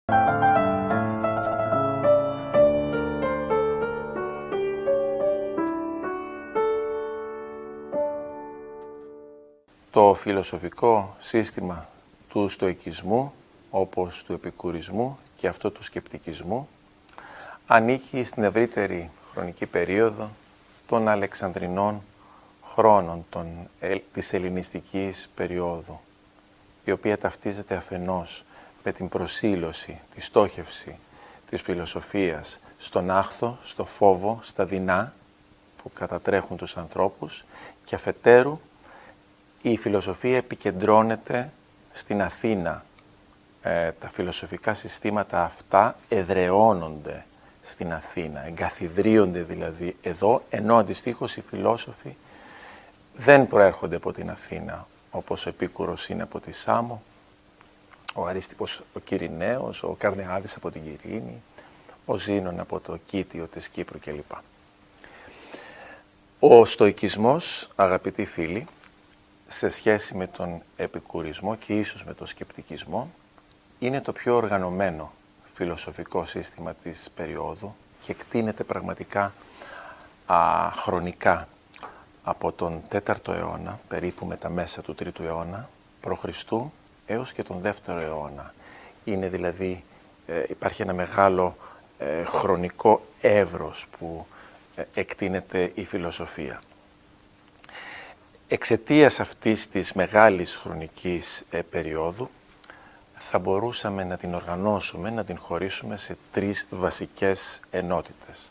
Το φιλοσοφικό σύστημα του στοικισμού, όπως του επικουρισμού και αυτό του σκεπτικισμού, ανήκει στην ευρύτερη χρονική περίοδο των Αλεξανδρινών χρόνων της ελληνιστικής περίοδου, η οποία ταυτίζεται αφενός με την προσήλωση, τη στόχευση της φιλοσοφίας στον άχθο, στο φόβο, στα δεινά που κατατρέχουν τους ανθρώπους, και αφετέρου η φιλοσοφία επικεντρώνεται στην Αθήνα. Τα φιλοσοφικά συστήματα αυτά εδραιώνονται στην Αθήνα, εγκαθιδρύονται δηλαδή εδώ, ενώ αντιστοίχως οι φιλόσοφοι δεν προέρχονται από την Αθήνα, όπως ο Επίκουρος είναι από τη Σάμο, ο Αρίστιπος ο Κυριναίος, ο Καρνεάδης από την Κυρίνη, ο Ζήνων από το Κίτιο της Κύπρου κλπ. Ο στοικισμός, αγαπητοί φίλοι, σε σχέση με τον επικουρισμό και ίσως με τον σκεπτικισμό, είναι το πιο οργανωμένο φιλοσοφικό σύστημα της περίοδου και εκτείνεται πραγματικά χρονικά από τον 4ο αιώνα, περίπου με τα μέσα του 3ου αιώνα π.Χ. έως και τον 2ο αιώνα. Είναι δηλαδή, υπάρχει ένα μεγάλο χρονικό εύρος που εκτείνεται η φιλοσοφία. Εξαιτίας αυτής της μεγάλης χρονικής περίοδου θα μπορούσαμε να την οργανώσουμε, να την χωρίσουμε σε 3 βασικές ενότητες.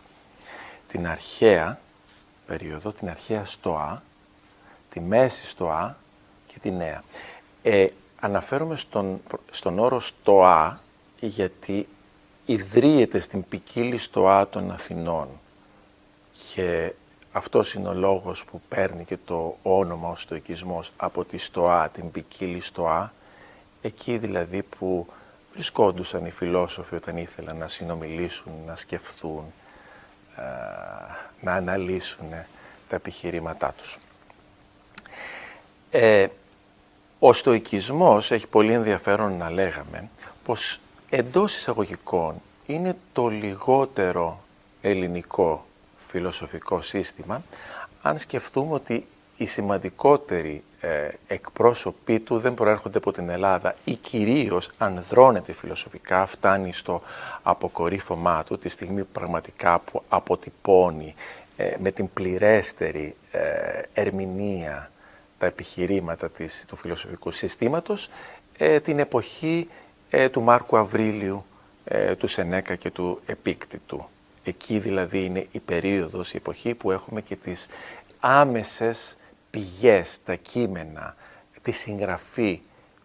Την αρχαία περίοδο, την αρχαία στοά, τη μέση στοά και τη νέα. Αναφέρομαι στον όρο στοά γιατί ιδρύεται στην ποικίλη στοά των Αθηνών και αυτός είναι ο λόγος που παίρνει και το όνομα ο στοικισμός από τη στοά, την ποικίλη στοά, εκεί δηλαδή που βρισκόντουσαν οι φιλόσοφοι όταν ήθελαν να συνομιλήσουν, να σκεφτούν, να αναλύσουν τα επιχειρήματά τους. Ο στοικισμός έχει πολύ ενδιαφέρον να λέγαμε πως εντός εισαγωγικών είναι το λιγότερο ελληνικό φιλοσοφικό σύστημα, αν σκεφτούμε ότι οι σημαντικότεροι εκπρόσωποι του δεν προέρχονται από την Ελλάδα ή κυρίως αν δρώνεται φιλοσοφικά, φτάνει στο αποκορύφωμά του τη στιγμή που πραγματικά που αποτυπώνει με την πληρέστερη ερμηνεία τα επιχειρήματα του φιλοσοφικού συστήματος την εποχή του Μάρκου Αβρίλιου, του Σενέκα και του Επίκτητου. Εκεί δηλαδή είναι η περίοδος, η εποχή που έχουμε και τις άμεσες πηγές, τα κείμενα, τη συγγραφή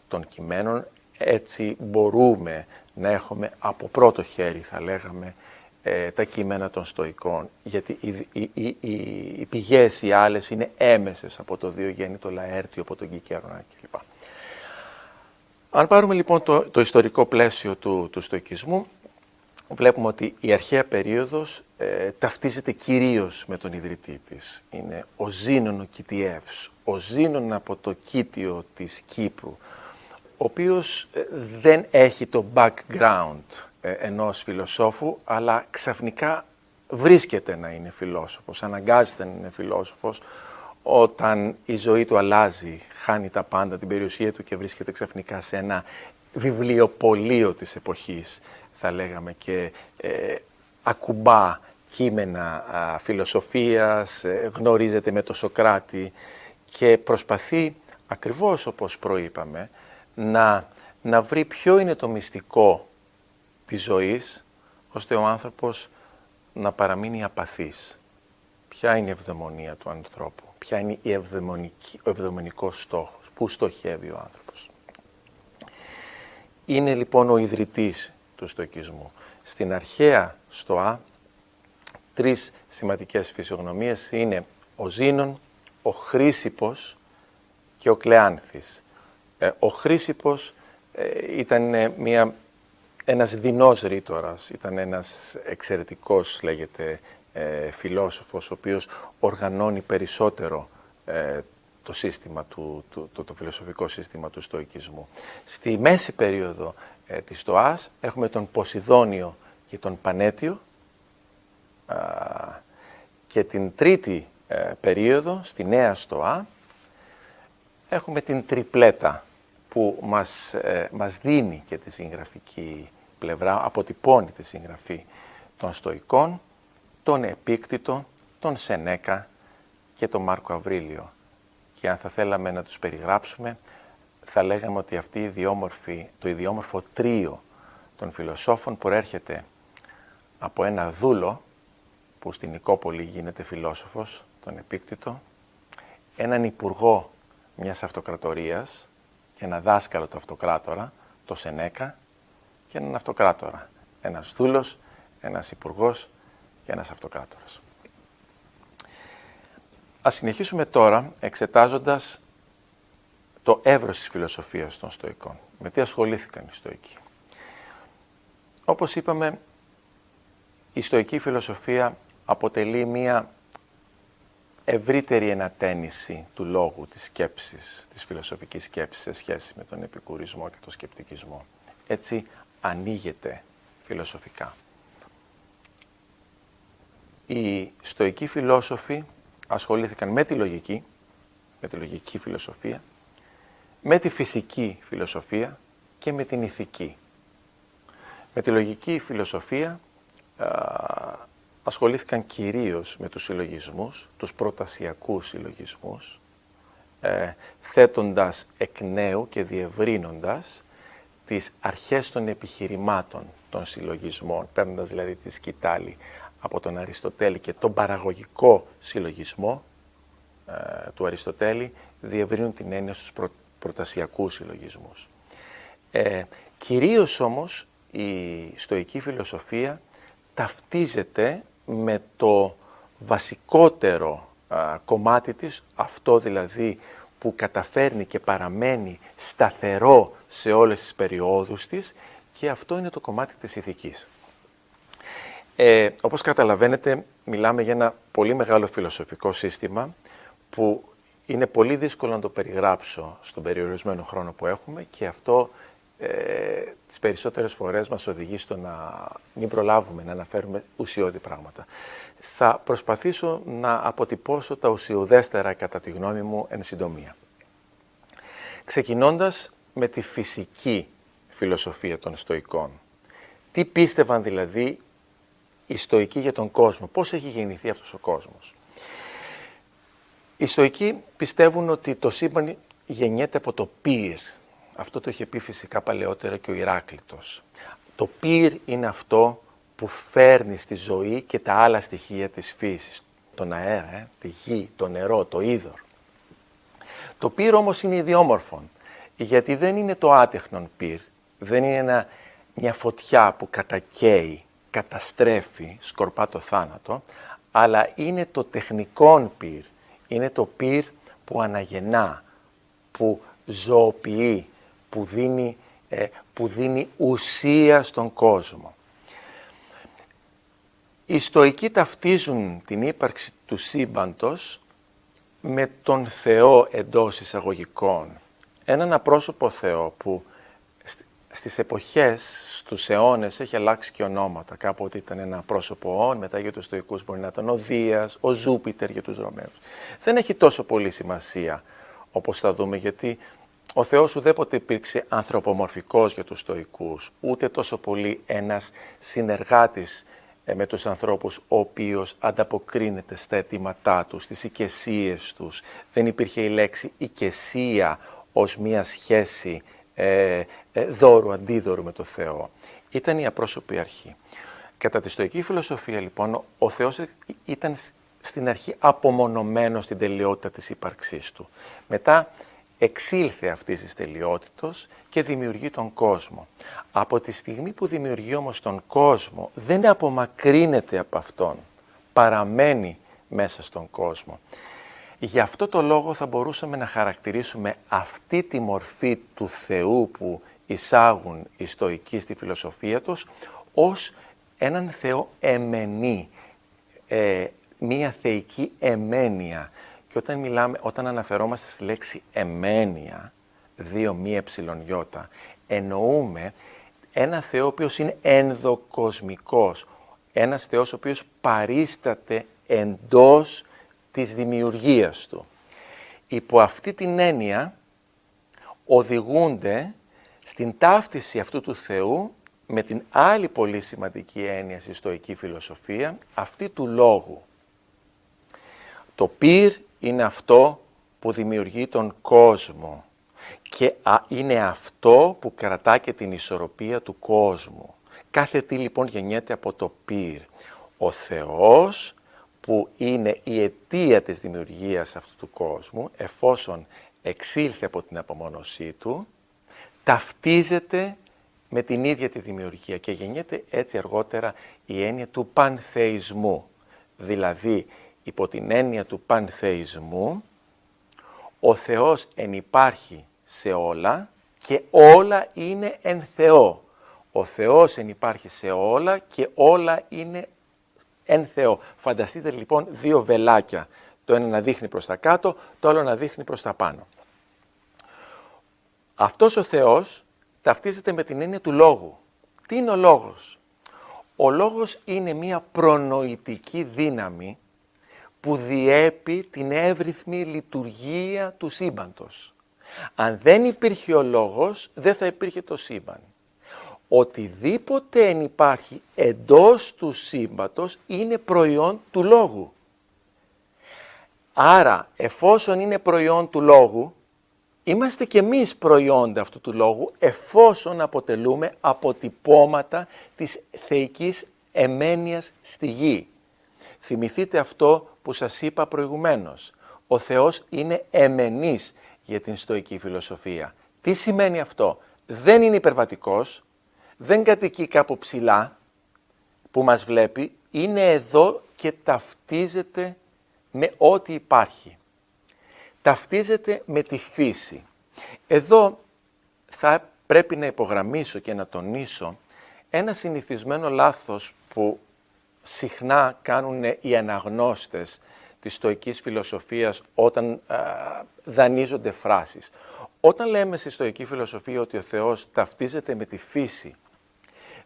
των κειμένων. Έτσι μπορούμε να έχουμε από πρώτο χέρι, θα λέγαμε, τα κείμενα των Στοικών, γιατί οι πηγές οι άλλες είναι έμεσες από το Διογέννη, Λαέρτιο, από τον Κικαίρονα κλπ. Αν πάρουμε λοιπόν το ιστορικό πλαίσιο του στοικισμού, βλέπουμε ότι η αρχαία περίοδος ταυτίζεται κυρίως με τον ιδρυτή της. Είναι ο Ζήνων ο Κιτιεύς, ο Ζήνων από το Κίτιο της Κύπρου, ο οποίος δεν έχει το background ενός φιλοσόφου, αλλά ξαφνικά βρίσκεται να είναι φιλόσοφος, αναγκάζεται να είναι φιλόσοφος, όταν η ζωή του αλλάζει, χάνει τα πάντα, την περιουσία του και βρίσκεται ξαφνικά σε ένα βιβλιοπωλείο της εποχής, θα λέγαμε, και ακουμπά κείμενα φιλοσοφίας, γνωρίζεται με τον Σωκράτη και προσπαθεί, ακριβώς όπως προείπαμε, να βρει ποιο είναι το μυστικό της ζωής, ώστε ο άνθρωπος να παραμείνει απαθής. Ποια είναι η ευδαιμονία του ανθρώπου, ποια είναι ο ευδαιμονικός στόχος, πού στοχεύει ο άνθρωπος. Είναι λοιπόν ο ιδρυτής του στοικισμού. Στην αρχαία στοά, 3 σημαντικές φυσιογνωμίες είναι ο Ζήνων, ο Χρήσιππος και ο Κλεάνθης. Ο Χρήσιππος ήταν ένας δεινός ρήτορας, ήταν ένας εξαιρετικός, λέγεται, φιλόσοφος, ο οποίος οργανώνει περισσότερο το σύστημα το φιλοσοφικό σύστημα του στοικισμού. Στη μέση περίοδο της Στοάς. Έχουμε τον Ποσειδόνιο και τον Πανέτιο. Και την τρίτη περίοδο, στη Νέα Στοά, έχουμε την τριπλέτα που μας δίνει και τη συγγραφική πλευρά, αποτυπώνει τη συγγραφή των Στοικών, τον Επίκτητο, τον Σενέκα και τον Μάρκο Αυρίλιο. Και αν θα θέλαμε να τους περιγράψουμε, θα λέγαμε ότι αυτή το ιδιόμορφο τρίο των φιλοσόφων προέρχεται από ένα δούλο που στην Νικόπολη γίνεται φιλόσοφος, τον Επίκτητο, έναν υπουργό μιας αυτοκρατορίας και ένα δάσκαλο του αυτοκράτορα, το Σενέκα, και έναν αυτοκράτορα, ένας δούλος, ένας υπουργός και ένας αυτοκράτορας. Ας συνεχίσουμε τώρα εξετάζοντας το εύρος της φιλοσοφίας των Στοικών. Με τι ασχολήθηκαν οι Στοικοί. Όπως είπαμε, η Στοική φιλοσοφία αποτελεί μία ευρύτερη ενατένιση του λόγου, της σκέψης, της φιλοσοφικής σκέψης σε σχέση με τον επικουρισμό και τον σκεπτικισμό. Έτσι ανοίγεται φιλοσοφικά. Οι Στοικοί φιλόσοφοι ασχολήθηκαν με τη λογική φιλοσοφία, με τη φυσική φιλοσοφία και με την ηθική. Με τη λογική φιλοσοφία ασχολήθηκαν κυρίως με τους συλλογισμούς, τους προτασιακούς συλλογισμούς, θέτοντας εκ νέου και διευρύνοντας τις αρχές των επιχειρημάτων των συλλογισμών, παίρνοντας δηλαδή τη σκητάλη από τον Αριστοτέλη και τον παραγωγικό συλλογισμό του Αριστοτέλη, διευρύνουν την έννοια στους προτασιακούς συλλογισμούς. Κυρίως όμως η Στοική φιλοσοφία ταυτίζεται με το βασικότερο κομμάτι της, αυτό δηλαδή που καταφέρνει και παραμένει σταθερό σε όλες τις περιόδους της, και αυτό είναι το κομμάτι της ηθικής. Όπως καταλαβαίνετε, μιλάμε για ένα πολύ μεγάλο φιλοσοφικό σύστημα που είναι πολύ δύσκολο να το περιγράψω στον περιορισμένο χρόνο που έχουμε, και αυτό τις περισσότερες φορές μας οδηγεί στο να μην προλάβουμε να αναφέρουμε ουσιώδη πράγματα. Θα προσπαθήσω να αποτυπώσω τα ουσιοδέστερα, κατά τη γνώμη μου, εν συντομία. Ξεκινώντας με τη φυσική φιλοσοφία των Στοικών. Τι πίστευαν δηλαδή οι Στοικοί για τον κόσμο, πώς έχει γεννηθεί αυτός ο κόσμος. Οι Στοικοί πιστεύουν ότι το σύμπαν γεννιέται από το πυρ. Αυτό το είχε πει φυσικά παλαιότερα και ο Ηράκλειτος. Το πυρ είναι αυτό που φέρνει στη ζωή και τα άλλα στοιχεία της φύσης. Τον αέρα, τη γη, το νερό, το είδωρ. Το πυρ όμως είναι ιδιόμορφον, γιατί δεν είναι το άτεχνον πυρ, δεν είναι μια φωτιά που κατακαίει, καταστρέφει, σκορπά το θάνατο, αλλά είναι το τεχνικόν πυρ, είναι το πυρ που αναγεννά, που ζωοποιεί, που δίνει ουσία στον κόσμο. Οι Στοικοί ταυτίζουν την ύπαρξη του σύμπαντος με τον Θεό εντός εισαγωγικών. Έναν απρόσωπο Θεό που στις εποχές, στους αιώνες έχει αλλάξει και ονόματα. Κάποτε ήταν ένα πρόσωπο όν, μετά για τους Στοικούς μπορεί να ήταν ο Δίας, ο Ζούπιτερ για τους Ρωμαίους. Δεν έχει τόσο πολύ σημασία όπως θα δούμε, γιατί ο Θεός ουδέποτε υπήρξε ανθρωπομορφικός για τους Στοικούς, ούτε τόσο πολύ ένας συνεργάτης με τους ανθρώπους, ο οποίος ανταποκρίνεται στα αιτήματά τους, στις οικεσίες τους. Δεν υπήρχε η λέξη οικεσία ως μία σχέση δώρου αντίδωρου με το Θεό. Ήταν η απρόσωπη αρχή. Κατά τη Στοική φιλοσοφία λοιπόν, ο Θεός ήταν στην αρχή απομονωμένος στην τελειότητα της ύπαρξής του. Μετά εξήλθε αυτής της τελειότητος και δημιουργεί τον κόσμο. Από τη στιγμή που δημιουργεί όμως τον κόσμο, δεν απομακρύνεται από αυτόν, παραμένει μέσα στον κόσμο. Γι' αυτό το λόγο θα μπορούσαμε να χαρακτηρίσουμε αυτή τη μορφή του Θεού που εισάγουν οι Στοικοί στη φιλοσοφία τους ως έναν Θεό εμενή, μία θεϊκή εμένεια. Και όταν αναφερόμαστε στη λέξη εμένεια, 2 μη εψιλον γιώτα, εννοούμε ένα Θεό ο οποίος είναι ενδοκοσμικός, ένας Θεός ο οποίος παρίσταται εντός της δημιουργίας του. Υπό αυτή την έννοια οδηγούνται στην ταύτιση αυτού του Θεού με την άλλη πολύ σημαντική έννοια στη στοική φιλοσοφία, αυτή του λόγου. Το πυρ είναι αυτό που δημιουργεί τον κόσμο και είναι αυτό που κρατά και την ισορροπία του κόσμου. Κάθε τι λοιπόν γεννιέται από το πυρ. Ο Θεός που είναι η αιτία της δημιουργίας αυτού του κόσμου, εφόσον εξήλθε από την απομόνωσή του, ταυτίζεται με την ίδια τη δημιουργία και γεννιέται έτσι αργότερα η έννοια του πανθεϊσμού. Δηλαδή, υπό την έννοια του πανθεϊσμού, ο Θεός ενυπάρχει σε όλα και όλα είναι εν Θεώ. Ο Θεός ενυπάρχει σε όλα και όλα είναι εν Θεώ. Φανταστείτε λοιπόν δύο βελάκια, το ένα να δείχνει προς τα κάτω, το άλλο να δείχνει προς τα πάνω. Αυτός ο Θεός ταυτίζεται με την έννοια του λόγου. Τι είναι ο λόγος? Ο λόγος είναι μια προνοητική δύναμη που διέπει την εύρυθμη λειτουργία του σύμπαντος. Αν δεν υπήρχε ο λόγος, δεν θα υπήρχε το σύμπαν. Οτιδήποτε ενυπάρχει εντός του σύμπαντος είναι προϊόν του λόγου. Άρα, εφόσον είναι προϊόν του λόγου, είμαστε κι εμείς προϊόντα αυτού του λόγου, εφόσον αποτελούμε αποτυπώματα της θεϊκής εμένειας στη γη. Θυμηθείτε αυτό που σας είπα προηγουμένως. Ο Θεός είναι εμενής για την στοική φιλοσοφία. Τι σημαίνει αυτό? Δεν είναι υπερβατικός, δεν κατοικεί κάπου ψηλά που μας βλέπει, είναι εδώ και ταυτίζεται με ό,τι υπάρχει. Ταυτίζεται με τη φύση. Εδώ θα πρέπει να υπογραμμίσω και να τονίσω ένα συνηθισμένο λάθος που συχνά κάνουν οι αναγνώστες της στοικής φιλοσοφίας όταν δανείζονται φράσεις. Όταν λέμε στη στοική φιλοσοφία ότι ο Θεός ταυτίζεται με τη φύση,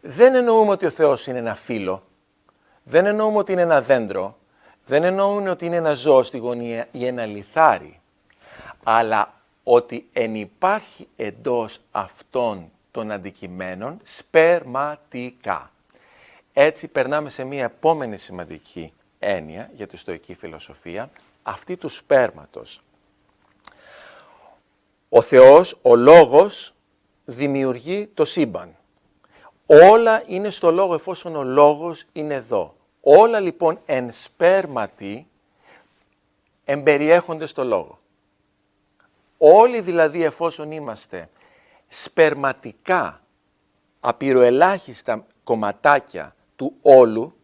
δεν εννοούμε ότι ο Θεός είναι ένα φύλλο, δεν εννοούμε ότι είναι ένα δέντρο, δεν εννοούμε ότι είναι ένα ζώο στη γωνία ή ένα λιθάρι, αλλά ότι ενυπάρχει εντός αυτών των αντικειμένων σπερματικά. Έτσι περνάμε σε μία επόμενη σημαντική έννοια για τη στοική φιλοσοφία, αυτή του σπέρματος. Ο Θεός, ο Λόγος, δημιουργεί το σύμπαν. Όλα είναι στο Λόγο εφόσον ο Λόγος είναι εδώ. Όλα λοιπόν εν σπέρματι εμπεριέχονται στο Λόγο. Όλοι δηλαδή εφόσον είμαστε σπερματικά, απειροελάχιστα κομματάκια του όλου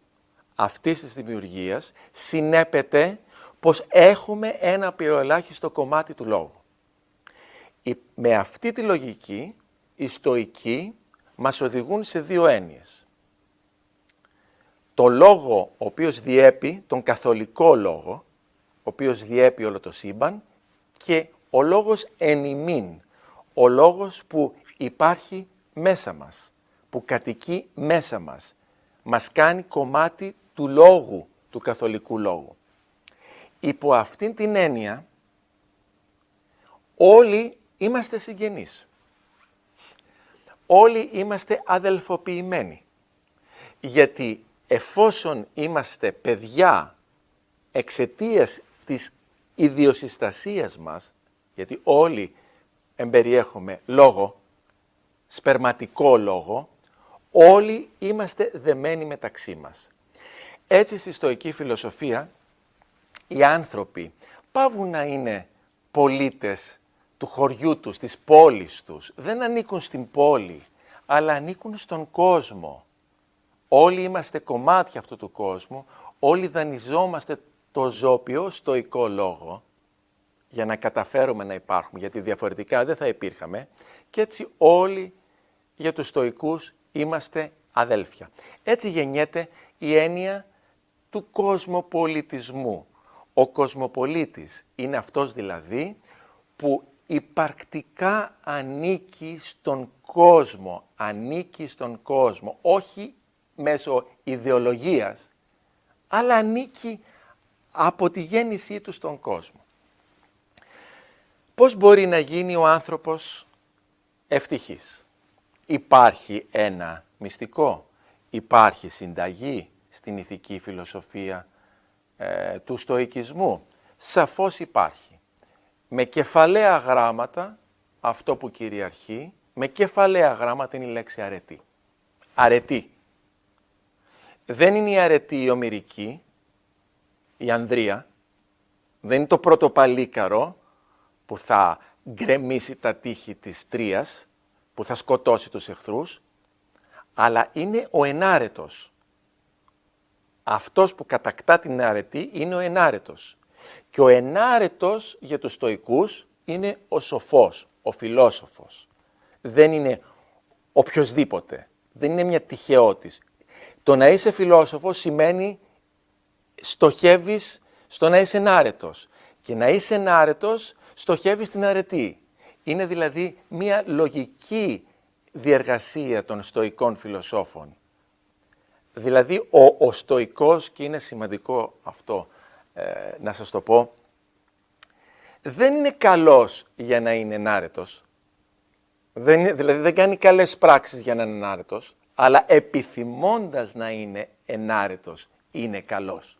αυτής της δημιουργίας, συνέπεται πως έχουμε ένα απειροελάχιστο κομμάτι του Λόγου. Με αυτή τη λογική, οι στοικοί μας οδηγούν σε δύο έννοιες. Το λόγο ο οποίος διέπει, τον καθολικό λόγο, ο οποίος διέπει όλο το σύμπαν, και ο λόγος εν ημίν, ο λόγος που υπάρχει μέσα μας, που κατοικεί μέσα μας, μας κάνει κομμάτι του λόγου, του καθολικού λόγου. Υπό αυτήν την έννοια, όλοι είμαστε συγγενείς. Όλοι είμαστε αδελφοποιημένοι. Γιατί εφόσον είμαστε παιδιά εξαιτίας της ιδιοσυστασίας μας, γιατί όλοι εμπεριέχουμε λόγο, σπερματικό λόγο, όλοι είμαστε δεμένοι μεταξύ μας. Έτσι στη στοική φιλοσοφία οι άνθρωποι παύουν να είναι πολίτες του χωριού τους, της πόλης τους. Δεν ανήκουν στην πόλη, αλλά ανήκουν στον κόσμο. Όλοι είμαστε κομμάτια αυτού του κόσμου, όλοι δανειζόμαστε το ζώπιο στοικό λόγο για να καταφέρουμε να υπάρχουμε, γιατί διαφορετικά δεν θα υπήρχαμε, και έτσι όλοι για τους στοικούς είμαστε αδέλφια. Έτσι γεννιέται η έννοια του κοσμοπολιτισμού. Ο κοσμοπολίτης είναι αυτός δηλαδή που υπαρκτικά ανήκει στον κόσμο, όχι μέσω ιδεολογίας, αλλά ανήκει από τη γέννησή του στον κόσμο. Πώς μπορεί να γίνει ο άνθρωπος ευτυχής? Υπάρχει ένα μυστικό, υπάρχει συνταγή στην ηθική φιλοσοφία του στοικισμού. Σαφώς υπάρχει. Με κεφαλαία γράμματα, αυτό που κυριαρχεί, με κεφαλαία γράμματα είναι η λέξη αρετή. Αρετή. Δεν είναι η αρετή η ομηρική, η ανδρεία, δεν είναι το πρώτο παλίκαρο που θα γκρεμίσει τα τείχη της Τρίας, που θα σκοτώσει τους εχθρούς, αλλά είναι ο ενάρετος. Αυτός που κατακτά την αρετή είναι ο ενάρετος. Και ο ενάρετος για τους στοικούς είναι ο σοφός, ο φιλόσοφος. Δεν είναι οποιοσδήποτε, δεν είναι μια τυχαιότης. Το να είσαι φιλόσοφος σημαίνει στοχεύεις στο να είσαι ενάρετος. Και να είσαι ενάρετος στοχεύεις στην αρετή. Είναι δηλαδή μια λογική διεργασία των στοικών φιλοσόφων. Δηλαδή ο στοικός, και είναι σημαντικό αυτό να σας το πω, δεν είναι καλός για να είναι ενάρετος. Δηλαδή δεν κάνει καλές πράξεις για να είναι ενάρετος, αλλά επιθυμώντας να είναι ενάρετος είναι καλός.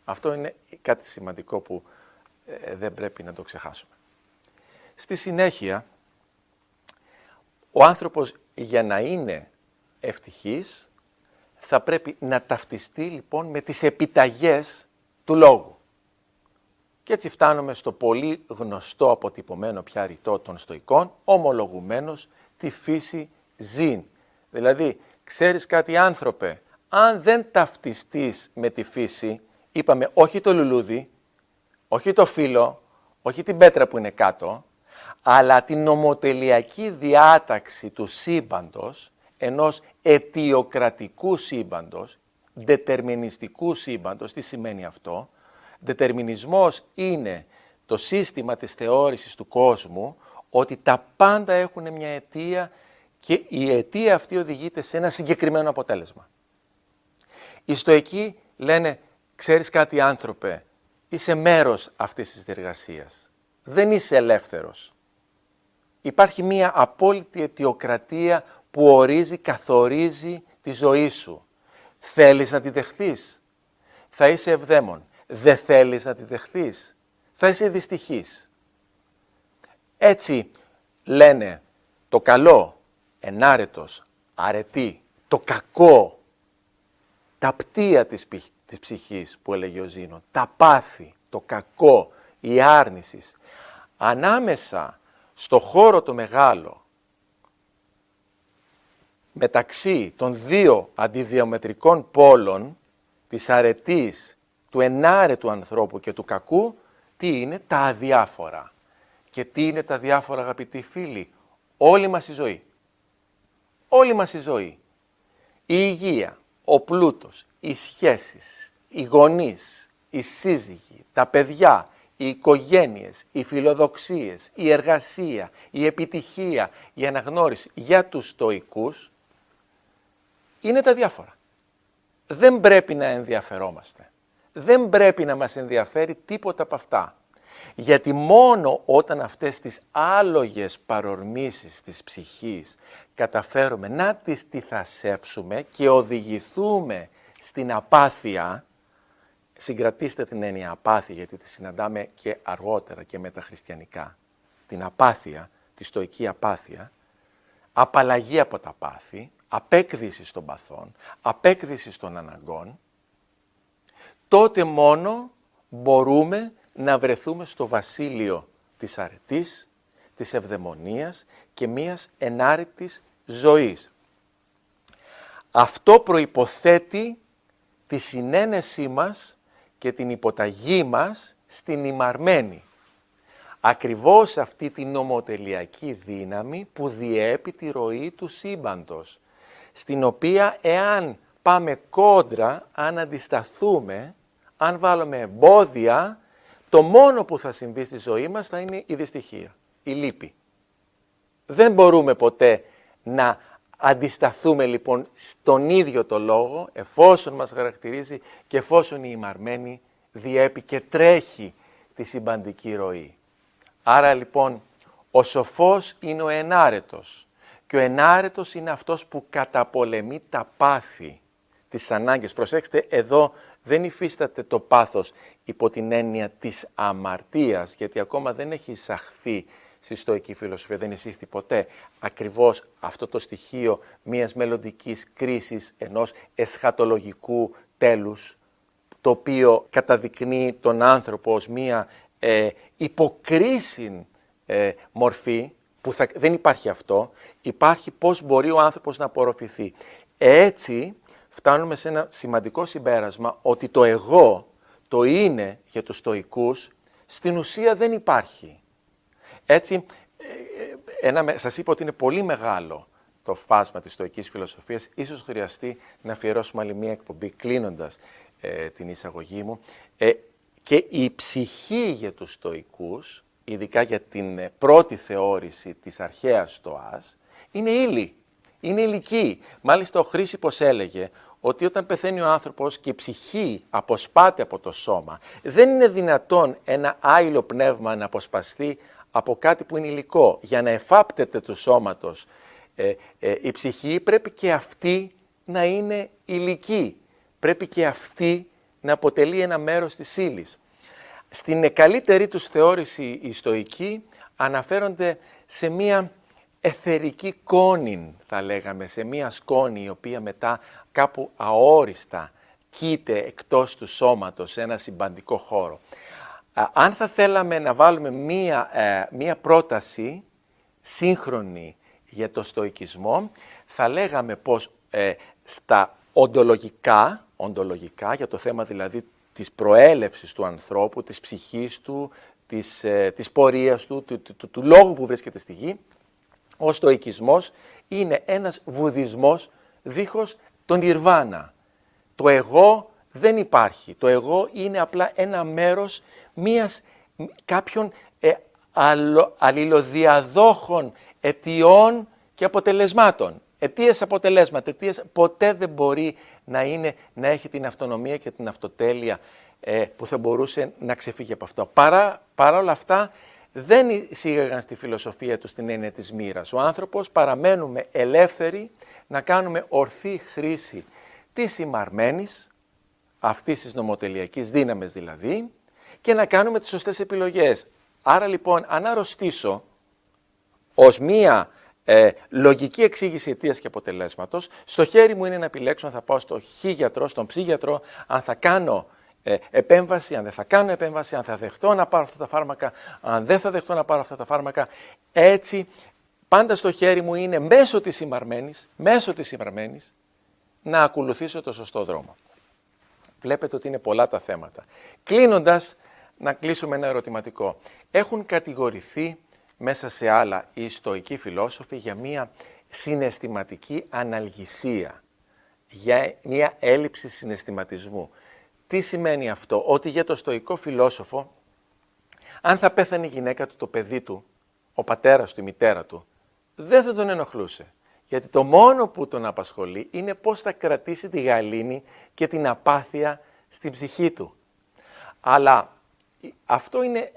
Αυτό είναι κάτι σημαντικό που δεν πρέπει να το ξεχάσουμε. Στη συνέχεια, ο άνθρωπος για να είναι ευτυχής θα πρέπει να ταυτιστεί λοιπόν με τις επιταγές του λόγου. Και έτσι φτάνουμε στο πολύ γνωστό αποτυπωμένο πια ρητό των στοικών, ομολογουμένος τη φύση ζήν. Δηλαδή, ξέρεις κάτι άνθρωπε, αν δεν ταυτιστείς με τη φύση, είπαμε όχι το λουλούδι, όχι το φύλλο, όχι την πέτρα που είναι κάτω, αλλά την νομοτελειακή διάταξη του σύμπαντος, ενός αιτιοκρατικού σύμπαντος, δετερμινιστικού σύμπαντος. Τι σημαίνει αυτό? Δετερμινισμός είναι το σύστημα της θεώρησης του κόσμου, ότι τα πάντα έχουν μια αιτία και η αιτία αυτή οδηγείται σε ένα συγκεκριμένο αποτέλεσμα. Οι στοικοί λένε, ξέρεις κάτι άνθρωπε, είσαι μέρος αυτής της διεργασίας. Δεν είσαι ελεύθερος. Υπάρχει μία απόλυτη αιτιοκρατία που ορίζει, καθορίζει τη ζωή σου. Θέλεις να τη δεχθείς, θα είσαι ευδαίμων. Δεν θέλεις να τη δεχθείς, θα είσαι δυστυχής. Έτσι λένε το καλό, ενάρετος, αρετή, το κακό, τα πτία της ψυχής που έλεγε ο Ζήνων, τα πάθη, το κακό, η άρνηση. Ανάμεσα στο χώρο το μεγάλο, μεταξύ των δύο αντιδιαμετρικών πόλων, της αρετής, του ενάρετου ανθρώπου και του κακού, τι είναι? Τα αδιάφορα. Και τι είναι τα διάφορα, αγαπητοί φίλοι? Όλη μας η ζωή. Όλη μας η ζωή. Η υγεία, ο πλούτος, οι σχέσεις, οι γονείς, οι σύζυγοι, τα παιδιά, οι οικογένειες, οι φιλοδοξίες, η εργασία, η επιτυχία, η αναγνώριση για τους στοικούς είναι τα διάφορα. Δεν πρέπει να ενδιαφερόμαστε. Δεν πρέπει να μας ενδιαφέρει τίποτα από αυτά. Γιατί μόνο όταν αυτές τις άλογες παρορμήσεις της ψυχής καταφέρουμε να τις τυθασεύσουμε και οδηγηθούμε στην απάθεια, συγκρατήστε την έννοια απάθεια γιατί τη συναντάμε και αργότερα και μεταχριστιανικά, την απάθεια, τη στοική απάθεια, απαλλαγή από τα πάθη, απέκδυση των παθών, απέκδυση των αναγκών, τότε μόνο μπορούμε να βρεθούμε στο βασίλειο της αρετής, της ευδαιμονίας και μιας ενάρετης ζωής. Αυτό προϋποθέτει τη συνένεσή μας και την υποταγή μας στην ημαρμένη. Ακριβώς αυτή την νομοτελειακή δύναμη που διέπει τη ροή του σύμπαντος, στην οποία εάν πάμε κόντρα, αν αντισταθούμε, αν βάλουμε εμπόδια, το μόνο που θα συμβεί στη ζωή μας θα είναι η δυστυχία. η λύπη. Δεν μπορούμε ποτέ να αντισταθούμε λοιπόν στον ίδιο το λόγο, εφόσον μας χαρακτηρίζει και εφόσον η ημαρμένη διέπει και τρέχει τη συμπαντική ροή. Άρα λοιπόν ο σοφός είναι ο ενάρετος και ο ενάρετος είναι αυτός που καταπολεμεί τα πάθη, τις ανάγκες. Προσέξτε, εδώ δεν υφίσταται το πάθος υπό την έννοια της αμαρτίας, γιατί ακόμα δεν έχει εισαχθεί στη στοική φιλοσοφία, δεν εισήχθη ποτέ ακριβώς αυτό το στοιχείο μιας μελλοντικής κρίσης, ενός εσχατολογικού τέλους, το οποίο καταδεικνύει τον άνθρωπο ως μία υποκρίση μορφή, που δεν υπάρχει αυτό, υπάρχει πώς μπορεί ο άνθρωπος να απορροφηθεί. Έτσι φτάνουμε σε ένα σημαντικό συμπέρασμα ότι το εγώ, το είναι για τους στοικούς, στην ουσία δεν υπάρχει. Έτσι, σας είπα ότι είναι πολύ μεγάλο το φάσμα της στοικής φιλοσοφίας, ίσως χρειαστεί να αφιερώσουμε άλλη μία εκπομπή κλείνοντας την εισαγωγή μου. Και η ψυχή για τους στοικούς, ειδικά για την πρώτη θεώρηση της αρχαίας στοάς, είναι ύλη, είναι υλική. Μάλιστα ο Χρήσιππος έλεγε ότι όταν πεθαίνει ο άνθρωπος και η ψυχή αποσπάται από το σώμα, δεν είναι δυνατόν ένα άειλο πνεύμα να αποσπαστεί από κάτι που είναι υλικό. Για να εφάπτεται του σώματος η ψυχή, πρέπει και αυτή να είναι υλική. Πρέπει και αυτή να αποτελεί ένα μέρος της ύλης. Στην καλύτερη τους θεώρηση οι στοικοί αναφέρονται σε μία αιθερική κόνη, θα λέγαμε, σε μία σκόνη η οποία μετά κάπου αόριστα κοίται εκτός του σώματος σε ένα συμπαντικό χώρο. Αν θα θέλαμε να βάλουμε μία πρόταση σύγχρονη για το στοικισμό, θα λέγαμε πως στα οντολογικά, για το θέμα δηλαδή της προέλευσης του ανθρώπου, της ψυχής του, της πορείας του λόγου που βρίσκεται στη γη, ο στοικισμός είναι ένας βουδισμός δίχως τον Ιρβάνα. Το εγώ δεν υπάρχει. Το εγώ είναι απλά ένα μέρος κάποιων αλληλοδιαδόχων αιτιών και αποτελεσμάτων. Αιτίες, αποτελέσματα. Αιτίες ποτέ δεν μπορεί να έχει την αυτονομία και την αυτοτέλεια που θα μπορούσε να ξεφύγει από αυτό. Παρά όλα αυτά δεν εισήγαγαν στη φιλοσοφία τους την έννοια της μοίρας. Ο άνθρωπος παραμένουμε ελεύθεροι να κάνουμε ορθή χρήση της ημαρμένης, αυτής της νομοτελειακής δύναμης δηλαδή, και να κάνουμε τις σωστές επιλογές. Άρα λοιπόν, αν αρρωστήσω ως μία λογική εξήγηση αιτίας και αποτελέσματος, στο χέρι μου είναι να επιλέξω αν θα πάω στο χ-γιατρό, στον ψ-γιατρό, αν θα κάνω επέμβαση, αν δεν θα κάνω επέμβαση, αν θα δεχτώ να πάρω αυτά τα φάρμακα, αν δεν θα δεχτώ να πάρω αυτά τα φάρμακα. Έτσι, πάντα στο χέρι μου είναι μέσω της ημαρμένης, να ακολουθήσω το σωστό δρόμο. Βλέπετε ότι είναι πολλά τα θέματα. Κλείνοντας, να κλείσουμε ένα ερωτηματικό. Έχουν κατηγορηθεί μέσα σε άλλα οι στοικοί φιλόσοφοι για μια συναισθηματική αναλγησία, για μια έλλειψη συναισθηματισμού. Τι σημαίνει αυτό? Ότι για το στοικό φιλόσοφο, αν θα πέθανε η γυναίκα του, το παιδί του, ο πατέρας του, η μητέρα του, δεν θα τον ενοχλούσε. Γιατί το μόνο που τον απασχολεί είναι πώς θα κρατήσει τη γαλήνη και την απάθεια στην ψυχή του. Αλλά αυτό είναι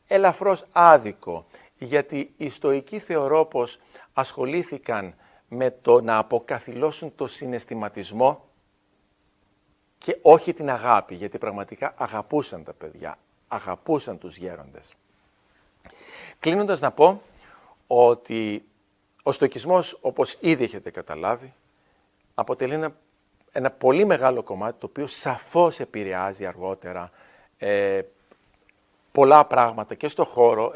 ελαφρώς άδικο, γιατί οι στοικοί θεωρώ πως ασχολήθηκαν με το να αποκαθιλώσουν το συναισθηματισμό και όχι την αγάπη, γιατί πραγματικά αγαπούσαν τα παιδιά, αγαπούσαν τους γέροντες. Κλείνοντας να πω ότι ο στοικισμός, όπως ήδη έχετε καταλάβει, αποτελεί ένα πολύ μεγάλο κομμάτι, το οποίο σαφώς επηρεάζει αργότερα πολλά πράγματα και στο χώρο,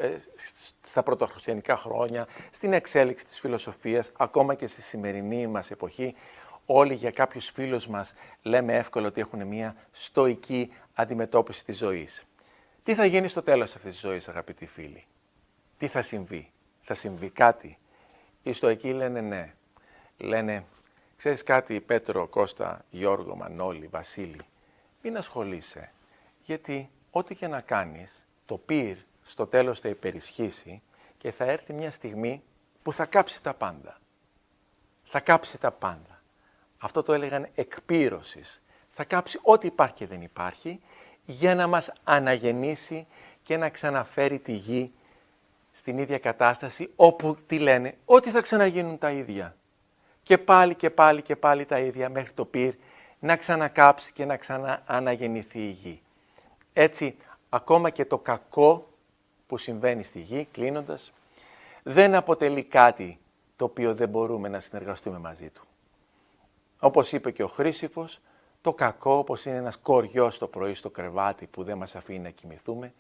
στα πρωτοχριστιανικά χρόνια, στην εξέλιξη της φιλοσοφίας, ακόμα και στη σημερινή μας εποχή. Όλοι για κάποιους φίλους μας λέμε εύκολα ότι έχουν μια στοική αντιμετώπιση της ζωής. Τι θα γίνει στο τέλος αυτής της ζωής, αγαπητοί φίλοι? Τι θα συμβεί? Θα συμβεί κάτι? Οι στοικοί λένε ναι. Λένε, ξέρεις κάτι Πέτρο, Κώστα, Γιώργο, Μανώλη, Βασίλη, μην ασχολείσαι, γιατί ό,τι και να κάνεις, το πυρ στο τέλος θα υπερισχύσει και θα έρθει μια στιγμή που θα κάψει τα πάντα. Θα κάψει τα πάντα. Αυτό το έλεγαν εκπύρωσης. Θα κάψει ό,τι υπάρχει και δεν υπάρχει για να μας αναγεννήσει και να ξαναφέρει τη γη στην ίδια κατάσταση όπου τι λένε, ότι θα ξαναγίνουν τα ίδια. Και πάλι και πάλι και πάλι τα ίδια μέχρι το πυρ να ξανακάψει και να ξανααναγεννηθεί η γη. Έτσι, ακόμα και το κακό που συμβαίνει στη γη, κλείνοντας, δεν αποτελεί κάτι το οποίο δεν μπορούμε να συνεργαστούμε μαζί του. Όπως είπε και ο Χρήσιφος, το κακό, όπως είναι ένας κοριός το πρωί στο κρεβάτι που δεν μας αφήνει να κοιμηθούμε,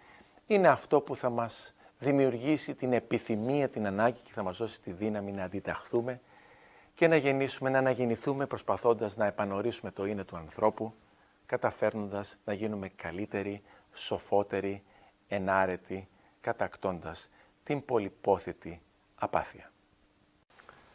είναι αυτό που θα μας δημιουργήσει την επιθυμία, την ανάγκη και θα μας δώσει τη δύναμη να αντιταχθούμε και να αναγεννηθούμε προσπαθώντας να επανορίσουμε το είναι του ανθρώπου, καταφέρνοντας να γίνουμε καλύτεροι, σοφότεροι, ενάρετοι, κατακτώντας την πολυπόθητη απάθεια.